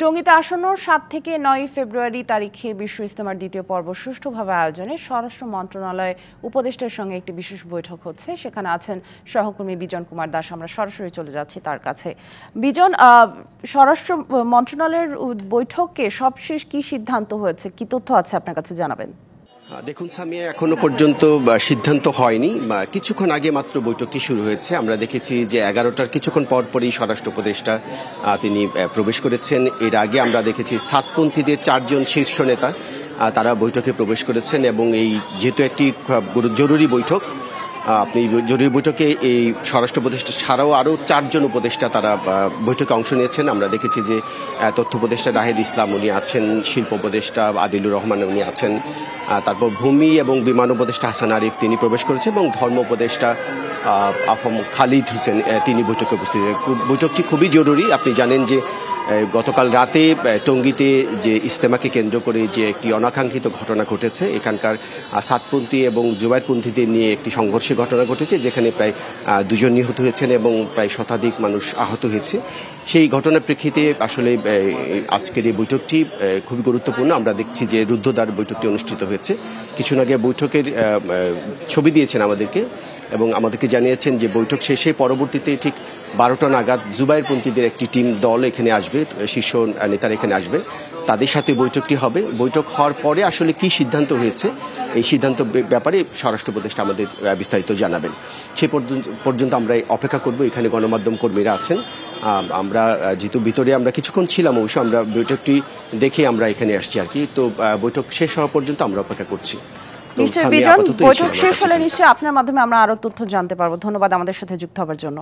টঙ্গীতে আসন্ন ৭ থেকে ৯ ফেব্রুয়ারি তারিখে বিশ্ব ইজতেমার দ্বিতীয় পর্ব সুষ্ঠুভাবে আয়োজনে স্বরাষ্ট্র মন্ত্রণালয় উপদেষ্টার সঙ্গে একটি বিশেষ বৈঠক হচ্ছে। সেখানে আছেন সহকর্মী বিজন কুমার দাস। আমরা সরাসরি চলে যাচ্ছি তার কাছে। বিজন, স্বরাষ্ট্র মন্ত্রণালয়ের বৈঠকে সবশেষ কি সিদ্ধান্ত হয়েছে, কি তথ্য আছে আপনার কাছে জানাবেন? দেখুন সামিয়া, এখনো পর্যন্ত সিদ্ধান্ত হয়নি। কিছুক্ষণ আগে মাত্র বৈঠকটি শুরু হয়েছে। আমরা দেখেছি যে 11টার কিছুক্ষণ পরপরই স্বরাষ্ট্র উপদেষ্টা তিনি প্রবেশ করেছেন। এর আগে আমরা দেখেছি সাতপন্থীদের 4 জন শীর্ষ নেতা তারা বৈঠকে প্রবেশ করেছেন এবং এই যেহেতু একটি জরুরি বৈঠক, আপনি জরুরি বৈঠকে এই স্বরাষ্ট্র উপদেষ্টা ছাড়াও আরও 4 জন উপদেষ্টা তারা বৈঠকে অংশ নিয়েছেন। আমরা দেখেছি যে তথ্য উপদেষ্টা রাহেদ ইসলাম উনি আছেন, শিল্প উপদেষ্টা আদিলুর রহমান উনি আছেন, তারপর ভূমি এবং বিমান উপদেষ্টা হাসান আরিফ তিনি প্রবেশ করেছেন এবং ধর্ম উপদেষ্টা আফম খালিদ হোসেন তিনি বৈঠকে উপস্থিত। বৈঠকটি খুবই জরুরি। আপনি জানেন যে গতকাল রাতে টঙ্গীতে যে ইজতেমাকে কেন্দ্র করে যে একটি অনাকাঙ্ক্ষিত ঘটনা ঘটেছে, এখানকার সাতপন্থী এবং জুবাইরপন্থীদের নিয়ে একটি সংঘর্ষের ঘটনা ঘটেছে, যেখানে প্রায় 2 জন নিহত হয়েছেন এবং প্রায় শতাধিক মানুষ আহত হয়েছে। সেই ঘটনার প্রেক্ষিতে আসলে আজকের এই বৈঠকটি খুবই গুরুত্বপূর্ণ। আমরা দেখছি যে রুদ্ধদ্বার বৈঠকটি অনুষ্ঠিত হয়েছে। কিছুক্ষণ আগে বৈঠকের ছবি দিয়েছেন আমাদেরকে এবং আমাদেরকে জানিয়েছেন যে বৈঠক শেষে পরবর্তীতে ঠিক 12টা নাগাদ জুবাইরপন্থীদের একটি টিম দল এখানে আসবে, শীর্ষ নেতারা এখানে আসবেন, তাদের সাথে বৈঠকটি হবে। বৈঠক হওয়ার পরে আসলে কি সিদ্ধান্ত হয়েছে, এই সিদ্ধান্ত ব্যাপারে স্বরাষ্ট্র উপদেষ্টা আমাদের বিস্তারিত জানাবেন। সে পর্যন্ত আমরা অপেক্ষা করব। এখানে গণমাধ্যম কর্মীরা আছেন। আমরা যেহেতু ভিতরে আমরা কিছুক্ষণ ছিলাম, অবশ্য আমরা বৈঠকটি দেখে আমরা এখানে আসছি আর কি। তো বৈঠক শেষ হওয়া পর্যন্ত আমরা অপেক্ষা করছি। নিশ্চয়ই বিজন, বৈঠক শেষ হলে নিশ্চয়ই আপনার মাধ্যমে আমরা আরো তথ্য জানতে পারবো। ধন্যবাদ আমাদের সাথে যুক্ত হওয়ার জন্য।